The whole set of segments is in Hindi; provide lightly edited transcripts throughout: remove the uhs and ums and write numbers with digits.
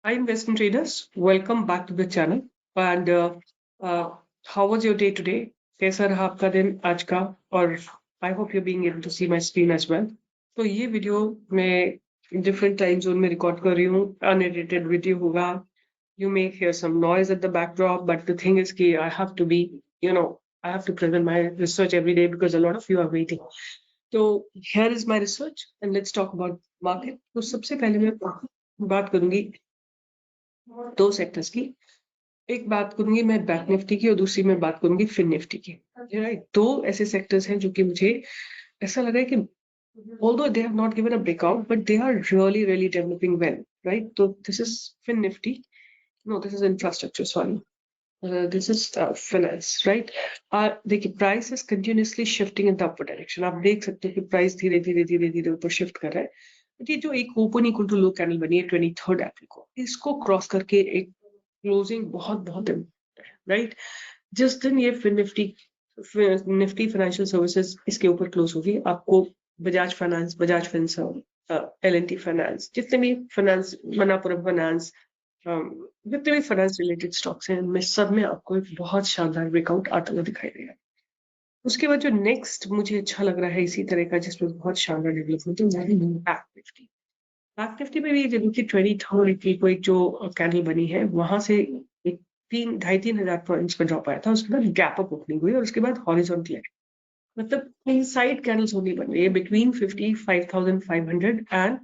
Hi, investment traders. Welcome back to the channel. And how was your day today? कैसा रहा आपका दिन आज का? और I hope you're being able to see my screen as well. तो ये वीडियो मैं different time zone में रिकॉर्ड कर रही हूँ. Unedited वीडियो होगा. You may hear some noise at the backdrop, but the thing is कि I have to be, I have to present my research every day because a lot of you are waiting. तो here is my research and let's talk about market. तो सबसे पहले मैं बात करूंगी दो सेक्टर्स की. एक बात करूंगी मैं बैंक निफ्टी की और दूसरी मैं बात करूंगी फिन निफ्टी की. राइट, दो ऐसे सेक्टर्स हैं जो कि मुझे ऐसा लगा है कि although they have not given a breakout but they are really developing well, right? So this is fin nifty. No, this is infrastructure, sorry. This is finance, right? देखिए price is continuously shifting in the upward direction. आप देख सकते हो कि प्राइस धीरे धीरे ऊपर शिफ्ट कर रहा है. बट ये जो एक open equal to low candle बनी है 23rd अप्रैल को, इसको क्रॉस करके एक क्लोजिंग बहुत राइट. जिस दिन ये निफ्टी फाइनेंशियल सर्विसेज इसके ऊपर क्लोज होगी, आपको Bajaj finance, Bajaj Finserv, L&T finance, जितने भी फाइनेंस, मनापुरम फाइनेंस, जितने भी फाइनेंस रिलेटेड स्टॉक्स हैं, इनमें सब में आपको एक बहुत शानदार ब्रेकआउट आता हुआ दिखाई देगा. उसके बाद जो नेक्स्ट मुझे अच्छा लग रहा है इसी तरह का जिसमें बहुत शानदार डेवलपमेंट है, बैंक निफ्टी. बैंक निफ्टी में भी देखिए 23rd अप्रैल को एक जो कैंडल बनी है वहां से एक 3,500 पॉइंट्स का ड्रॉप आया था. उसके बाद गैप अप ओपनिंग हुई और उसके बाद हॉरिजॉन्टल है, मतलब इनसाइड कैंडल्स होनी बन रही है बिटवीन 55,500 एंड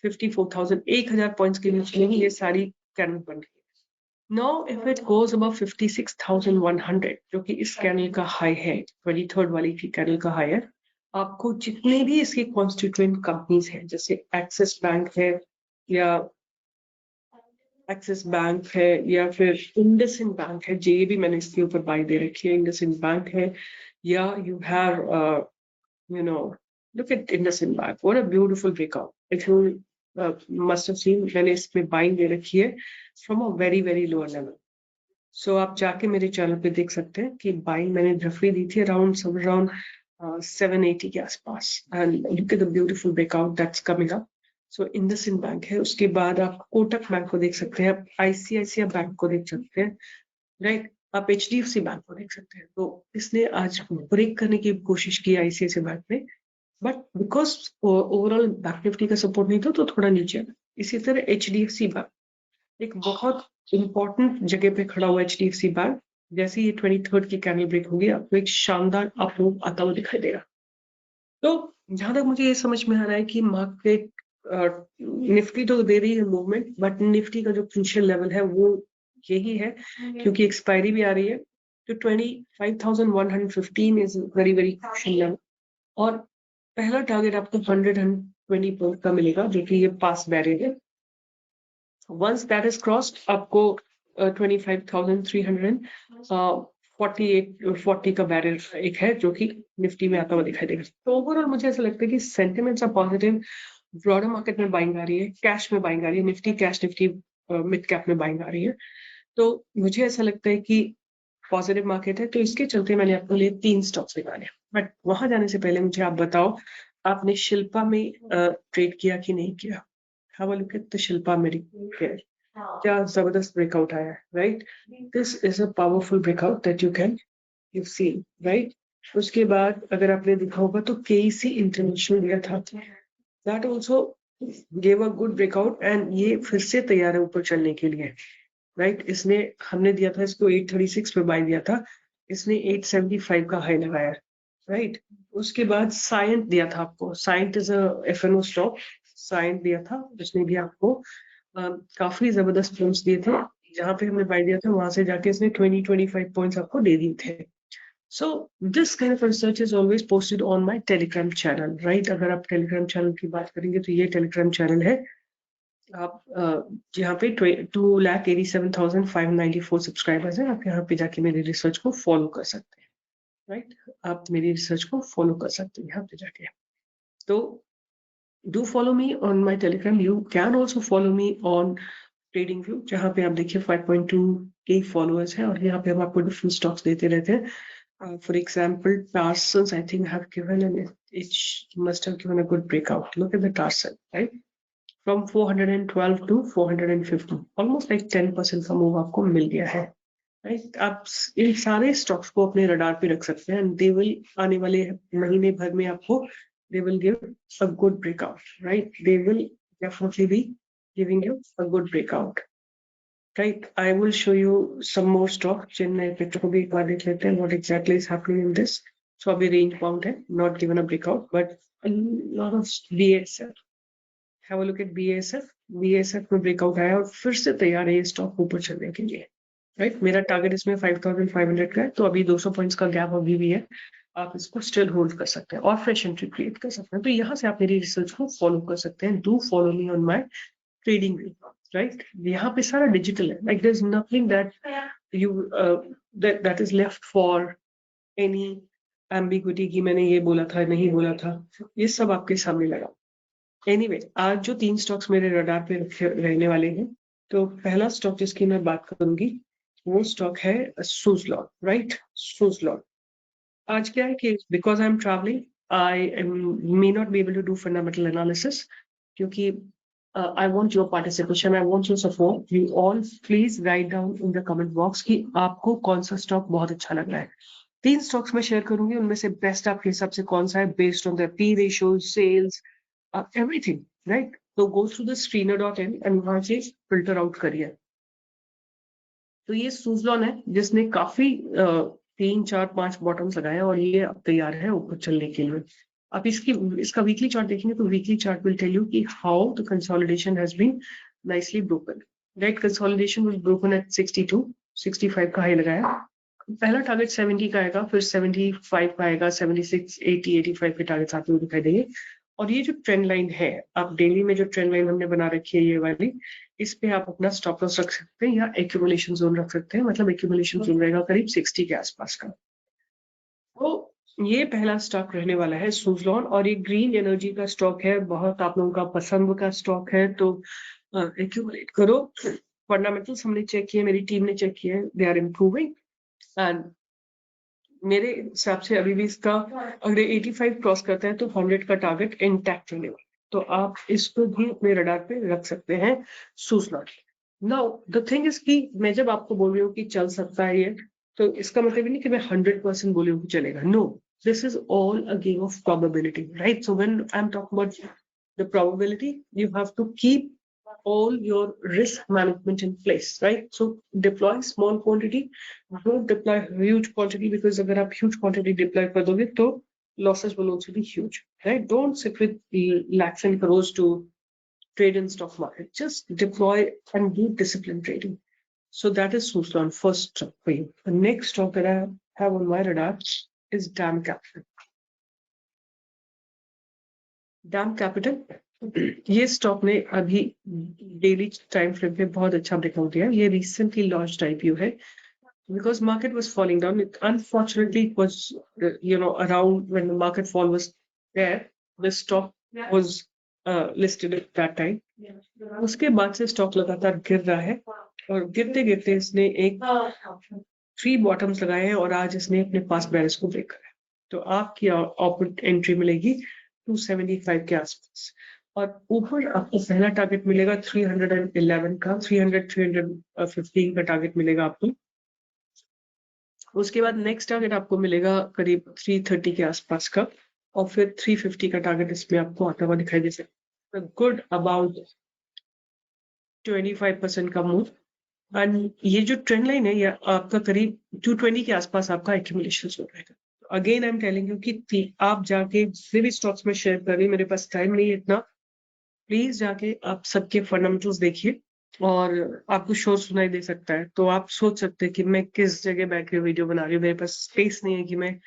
54,000. 1,000 पॉइंट्स के बीच में ही ये सारी कैंडल बन रही है. Now if it goes above 56,100 जो कि इस कैंडल का हाई है, 23rd वाली की कैंडल का हाई है, आपको जितने भी इसके कॉन्स्टिट्यूएंट कंपनीज हैं जैसे एक्सिस बैंक है या फिर इंडसइंड बैंक है, जे भी मैंने इसके ऊपर बाई दे रखी है, इंडसइंड बैंक है, या you have look at IndusInd bank, what a beautiful breakout. If you must have seen, मैंने इसमें बाइंग दे रखी है from a very lower level. So आप जाके मेरे चैनल पे देख सकते हैं कि बाइंग मैंने रफली दी थी अराउंड 780 के आसपास. And look at the beautiful breakout that's coming up. So IndusInd bank है, उसके बाद आप कोटक बैंक को देख सकते हैं, आप आईसीआईसीआई बैंक को देख सकते हैं, राइट, आप एचडीएफसी बैंक को देख सकते हैं. तो इसने आज ब्रेक करने की कोशिश की आईसीआईसीआई बैंक ने, but because overall bank Nifty का सपोर्ट नहीं था तो थोड़ा नीचे है. इसी तरह एचडीएफसी बैंक एक बहुत इंपॉर्टेंट जगह पे खड़ा हुआ एचडीएफसी बैंक, जैसे ये 23rd की कैंडल ब्रेक होगी आपको एक शानदार अपमूव आता हुआ दिखाई देगा. तो जहां तक मुझे ये समझ में आ रहा है कि मार्केट निफ्टी तो दे रही है मूवमेंट, बट निफ्टी का जो क्रूशियल लेवल है वो यही है क्योंकि एक्सपायरी भी आ रही है. तो 25,115 इज वेरी क्रूशियल लेवल और पहला टारगेट आपको 120 पॉइंट का मिलेगा जो कि ये पास बैरियर है. Once that is crossed, आपको 25,340 का बैरियर एक है जो कि निफ्टी में आता हुआ दिखाई देगा. तो ओवरऑल मुझे ऐसा लगता है कि sentiments are positive. Broader market में बाइंग आ रही है, कैश में बाइंग आ रही है, Nifty cash, Nifty mid cap में बाइंग आ रही है. तो मुझे ऐसा लगता है कि पॉजिटिव मार्केट है. तो इसके चलते मैंने आपके लिए 3 स्टॉक्स निकाले. बट वहां जाने से पहले मुझे आप बताओ, आपने शिल्पा में ट्रेड किया कि नहीं किया? Have a look at the Shilpa Medicare. क्या जबरदस्त ब्रेकआउट आया है, right? This is a powerful breakout that you've seen, right? उसके बाद अगर आपने देखा होगा तो KEC इंटरनेशनल दिया था, that also gave a good breakout and ये फिर से तैयार है ऊपर चलने के लिए, राइट? इसने हमने दिया था इसको 836 पे बाय दिया था, इसने 875 का हाई लगाया, राइट? उसके बाद साइंट दिया था आपको, Cyient is a FNO stock, Cyient दिया था, उसने भी आपको काफी जबरदस्त पॉइंट्स दिए थे. जहां पे हमने बाय दिया था वहां से जाके इसने 20-25 पॉइंट्स आपको दे दिए थे. So this kind of research is always posted on my Telegram channel, right? अगर आप टेलीग्राम चैनल की बात करेंगे तो ये टेलीग्राम चैनल है. आप यहाँ पे 2,87,594 सब्सक्राइबर्स हैं. आप यहाँ पे जाके मेरी रिसर्च को फॉलो कर सकते हैं, राइट? आप मेरी रिसर्च को फॉलो कर सकते हैं यहाँ पे जाके. तो do follow me on my telegram. You can also follow me on TradingView, जहाँ पे आप देखिए 5.2 के फॉलोअर्स हैं और यहाँ पे हम आपको डिफरेंट स्टॉक्स देते रहते हैं. For example, Tarsans, I think have given it must have given a good breakout. Look at the Tarsan, right? From 412 to 450, almost like 10% का मूव आपको मिल गया है, राइट। आप इन सारे स्टॉक्स को अपने रडार पे रख सकते हैं, दे विल आने वाले महीने भर में आपको they will give a good breakout, right. They will definitely be giving you a good breakout, right? I will show you some more stock. Chennai petro को भी एक बार देख लेते हैं what exactly is happening in this. So अभी range bound है, not given a breakout, but a lot of BASF. Have a look at BASF. BASF में breakout आया और फिर से तैयार है ये स्टॉक ऊपर चलने के लिए, राइट। मेरा टारगेट इसमें 5500 का है, तो अभी 200 पॉइंट्स का गैप अभी भी है, आप इसको स्टिल होल्ड कर सकते हैं और फ्रेश एंट्री क्रिएट कर सकते हैं। तो यहाँ से आप मेरी रिसर्च को फॉलो कर सकते हैं। Do follow me on my trading view, right. यहाँ पे सारा डिजिटल है, like there is nothing that you that is left for any ambiguity कि मैंने ये बोला था नहीं बोला था, ये सब आपके सामने लगा। एनीवे, आज जो 3 स्टॉक्स मेरे रडार पे रखे रहने वाले हैं, तो पहला स्टॉक जिसकी मैं बात करूंगी वो स्टॉक है सुजलॉन, राइट। सुजलॉन आज क्या है कि because I am travelling I may not be able to do fundamental analysis, क्योंकि I want your participation, I want your support. You all please write down in the comment box कि आपको कौन सा स्टॉक बहुत अच्छा लग रहा है। 3 स्टॉक्स मैं शेयर करूंगी, उनमें से बेस्ट आपके हिसाब से कौन सा है based on the P ratio, sales, everything, right? So go through the screener.in and वहां से filter out करिए। तो ये सुजलॉन है जिसने काफी 3, 4, 5 बॉटम्स लगाए और ये अब तैयार है ऊपर चलने के लिए। आप इसका वीकली चार्ट देखेंगे तो weekly chart will tell you कि how the consolidation has been nicely broken, right. Consolidation was broken at 62, 65 का हाई लगाया। पहला टारगेट 70 का आएगा, फिर 75 का आएगा, 76, 80, 85 के टारगेट्स आपको दिखाई देंगे। और ये जो ट्रेंड लाइन है, आप डेली में जो ट्रेंड लाइन हमने बना रखी है ये वाली, इस पे आप अपना स्टॉप लॉस रख सकते हैं या एक्यूमुलेशन जोन रख सकते हैं। मतलब एक्यूमुलेशन जोन रहेगा करीब 60 के आसपास का। तो ये पहला स्टॉक रहने वाला है सुजलॉन, और ये ग्रीन एनर्जी का स्टॉक है, बहुत आप लोगों का पसंद का स्टॉक है, तो एक्यूमुलेट करो। फंडामेंटल्स हमने चेक किए, मेरी टीम ने चेक किए, दे आर इम्प्रूविंग, एंड मेरे हिसाब से अभी भी इसका अगर 85 क्रॉस करता है तो 100 का टारगेट इंटैक्ट रहने वाला है। तो आप इसको भी अपने रडार पे रख सकते हैं Suzlon. Now the thing is कि मैं जब आपको बोल रही हूँ कि चल सकता है ये, तो इसका मतलब नहीं कि मैं 100% बोली हूँ कि चलेगा। No, this is all a game of probability, right. So when I am talking about the probability, you have to keep all your risk management in place, right? So deploy small quantity, don't deploy huge quantity, because अगर आप huge quantity deploy कर दोगे तो losses will also be huge, right? Don't sit with lakhs and crores to trade in stock market. Just deploy and do disciplined trading. So that is Suslon, first stock for you. The next stock that I have on my radar is DAM Capital. DAM Capital ये स्टॉक ने अभी डेली टाइम फ्रेम पे बहुत अच्छा ब्रेकआउट दिया। ये रिसेंटली लॉन्च्ड आईपीओ है, because market was falling down. It unfortunately it was around when the market fall was there, the stock was listed at that time. उसके बाद से स्टॉक लगातार गिर रहा है, और गिरते गिरते इसने एक 3 बॉटम्स लगाए हैं और आज इसने अपने पास बैलेंस को ब्रेक करा है। तो आपकी एंट्री मिलेगी 275 के आसपास, और ऊपर आपको पहला टारगेट मिलेगा 311 का, 315 का टारगेट मिलेगा आपको। उसके बाद नेक्स्ट टारगेट आपको मिलेगा करीब 330 के आसपास का, और फिर 350 का टारगेट इसमें आपको आता हुआ दिखाई दे सकता है। गुड अबाउट 25% का मूव, एंड ये जो ट्रेंड लाइन है ये आपका करीब 220 के आसपास आपका एक्यूमुलेशन हो रहेगा। Again I am telling you कि आप जाके जितने भी स्टॉक्स में शेयर कर रही, मेरे पास टाइम नहीं है इतना, प्लीज जाके आप सबके फंडामेंटल्स देखिए, और आपको शोर सुनाई दे सकता है तो आप सोच सकते हैं कि मैं किस जगह बैठ के वीडियो बना रही हूँ, मेरे पास स्पेस नहीं है कि मैं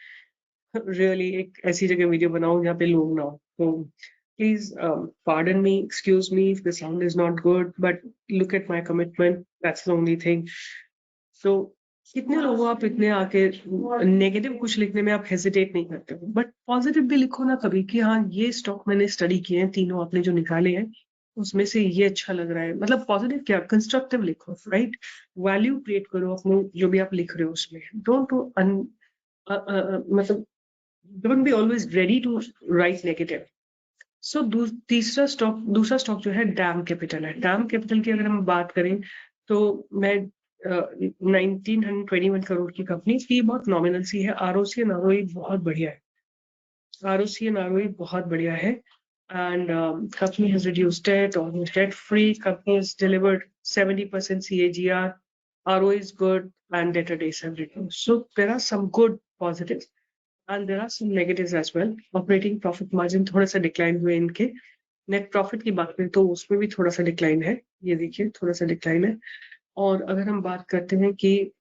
रियली एक ऐसी जगह वीडियो बनाऊं जहाँ पे लोग ना हो। तो please pardon me, excuse me if the sound is not good, but look at my commitment, that's the only thing. So कितने लोगों आप इतने आके नेगेटिव कुछ लिखने में आप हेजिटेट नहीं करते हो, बट पॉजिटिव भी लिखो ना कभी कि हाँ ये स्टॉक मैंने स्टडी किए हैं, तीनों आपने जो निकाले हैं उसमें से ये अच्छा लग रहा है। मतलब पॉजिटिव क्या, कंस्ट्रक्टिव लिखो, राइट। वैल्यू क्रिएट करो अपने जो भी आप लिख रहे हो उसमें। डोंट मतलब don't be always ready to write negative. सो दूसरा स्टॉक जो है डैम कैपिटल है। डैम कैपिटल की अगर हम बात करें तो मैं 1921 करोड़ की कंपनी की बहुत नॉमिनल सी है। आरओसी एंड आरओई बहुत बढ़िया है। ROC and ROE बहुत बढ़िया है, and company has reduced debt, almost debt free. Company has delivered 70% CAGR. ROE is good and debtor days have reduced. So there are some good positives and there are some negatives as well. Operating profit margin थोड़ा सा decline हुए इनके। नेट प्रॉफिट की बात करें तो उसमें भी थोड़ा सा डिक्लाइन है। ये देखिए थोड़ा सा डिक्लाइन है। और अगर हम बात करते हैं कि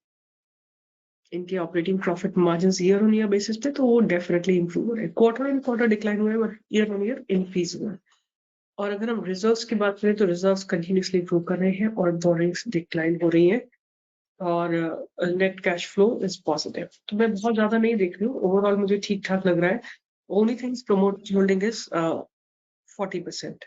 इनके operating profit margin year on year basis पे तो वो डेफिनेटली इंप्रूव हो रहे हैं। क्वार्टर ऑन क्वार्टर डिक्लाइन हुए but year on year increase हुआ है। और अगर हम रिजर्व्स की बात करें तो रिजर्व्स कंटिन्यूसली इंप्रूव कर रहे हैं और बोरिंग्स डिक्लाइन हो रही हैं और net cash flow is positive. तो मैं बहुत ज्यादा नहीं देख रही हूँ, ओवरऑल मुझे ठीक ठाक लग रहा है। Only things promote holding is 40%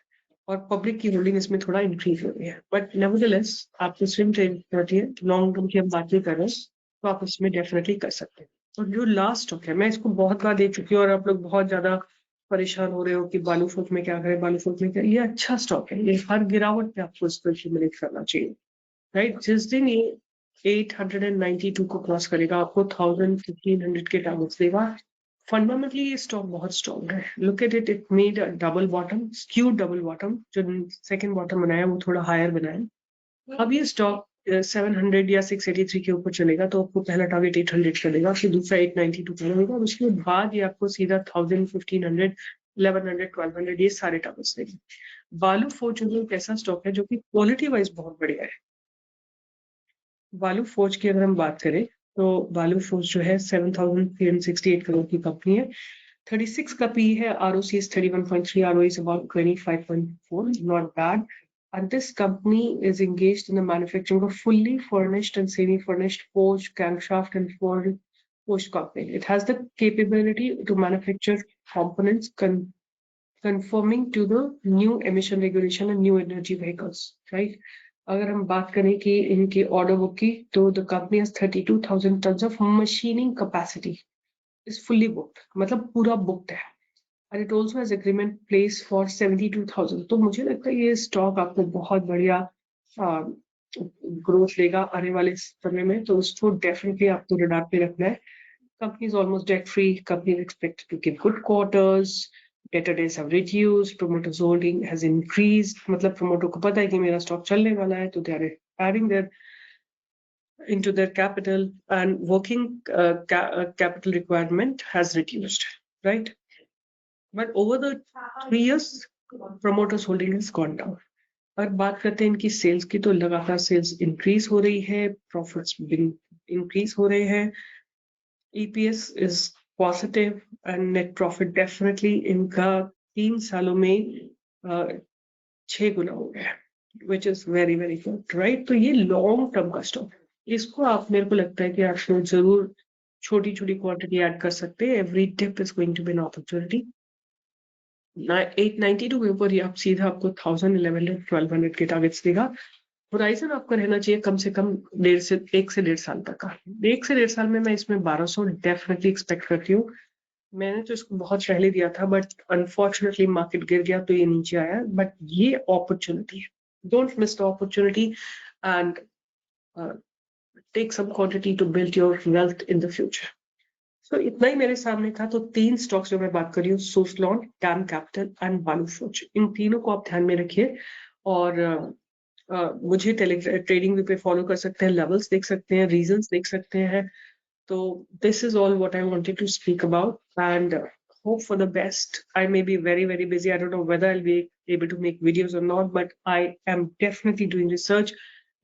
और पब्लिक की होल्डिंग इसमें थोड़ा इंक्रीज हो रही है। बट नेवरदलेस आपको स्विंग ट्रेड करती है, लॉन्ग टर्म की हम बात नहीं कर रहे हैं तो आप इसमें डेफिनेटली कर सकते हैं। और जो लास्ट स्टॉक है मैं इसको बहुत बार देख चुकी हूँ और आप लोग बहुत ज्यादा परेशान हो रहे हो कि बालू फोर्ट में क्या करें, बालू फोर्ट में क्या। ये अच्छा स्टॉक है, ये हर गिरावट पे आपको इसको एक्यूमुलेट करना चाहिए, राइट। जिस दिन ये 892 को क्रॉस करेगा आपको 1500 के टारगेट्स देगा। फंडामेंटली ये स्टॉक बहुत स्ट्रॉन्ग है। Look at it, it made double bottom, skew double bottom. जो सेकंड बॉटम बनाया वो थोड़ा हायर बनाया। अब ये स्टॉक 700 या 683 के ऊपर चलेगा तो आपको पहला टारगेट 800 चलेगा, फिर दूसरा 892 चलेगा और उसके बाद ये आपको सीधा 1000, 1500, 1100, 1200 ये सारे टारगेट्स देंगे। बालू फोर्ज एक ऐसा स्टॉक है जो कि क्वालिटी वाइज बहुत बढ़िया है। बालू फोर्ज की अगर हम बात करें तो बालू फोर्ज जो है 7368 करोड़ की कंपनी है। 36 का पी है, ROC is 31.3, ROE is about 25.4, not bad. And this company is engaged in the manufacturing of fully furnished and semi-furnished forged crankshaft and forged cockpit. It has the capability to manufacture components conforming to the new emission regulation and new energy vehicles, right? अगर हम बात करें कि इनकी ऑर्डर बुक की तो the company has 32,000 tons of machining capacity, is fully booked, मतलब पूरा बुक्ड है। and it also has agreement place for 72,000। तो मुझे लगता है ये स्टॉक आपको बहुत बढ़िया ग्रोथ देगा आने वाले समय में, तो उसको डेफिनेटली आपको रडार पे रखना है। Company is almost debt free, company is expected to give good quarters, debtor days have reduced, promoters holding has increased, मतलब promoter को पता है कि मेरा स्टॉक चलने वाला है तो they are adding their into their capital and working capital requirement has reduced, right? But over the 3 years, promoters holding has gone down. और बात करते हैं इनकी सेल्स की तो लगातार सेल्स इंक्रीज हो रही है, प्रॉफिट्स इंक्रीज हो रहे हैं, EPS is positive and net profit definitely इनका 3 सालों में 6 गुना हो गया, which is very very good, right? तो ये लॉन्ग टर्म का स्टॉक है, इसको आप, मेरे को लगता है कि आप लोग जरूर छोटी छोटी क्वांटिटी ऐड कर सकते हैं। Every dip is going to be an opportunity. 892 के ऊपर ये आप सीधा आपको 1000, 1100, 1200 के टारगेट्स देगा। होराइजन आपका रहना चाहिए कम से कम 1 से 1.5 साल तक का। 1 से 1.5 साल में मैं इसमें 1200 डेफिनेटली एक्सपेक्ट करती हूँ। मैंने तो इसको बहुत पहले दिया था बट अनफॉर्चुनेटली मार्केट गिर गया तो ये नीचे आया, बट ये अपॉर्चुनिटी है, don't miss the opportunity and take some quantity to build your wealth in the future. तो इतना ही मेरे सामने था। तो 3 स्टॉक्स जो मैं बात कर रही हूँ, सुजलॉन, डैम कैपिटल एंड बालू फोर्ज, इन तीनों को आप ध्यान में रखिए और मुझे ट्रेडिंग व्यू पे फॉलो कर सकते हैं, लेवल्स देख सकते हैं, रीजंस देख सकते हैं। तो this is all what I wanted to speak about and hope for the best. I may be very very busy, I don't know whether I'll be able to make videos or not, but I am definitely doing research.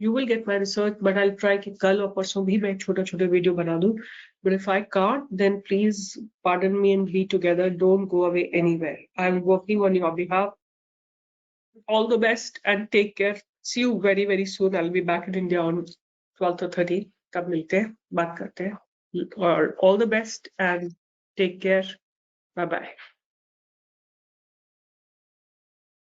You will get my research, but I'll try कि कल और परसों भी मैं छोटा छोटा वीडियो बना दूं। But if I can't, then please pardon me and be together. Don't go away anywhere. I'm working on your behalf. All the best and take care. See you very very soon. I'll be back in India on 12th or 13th. तब मिलते हैं, बात करते हैं। और all the best and take care. Bye bye.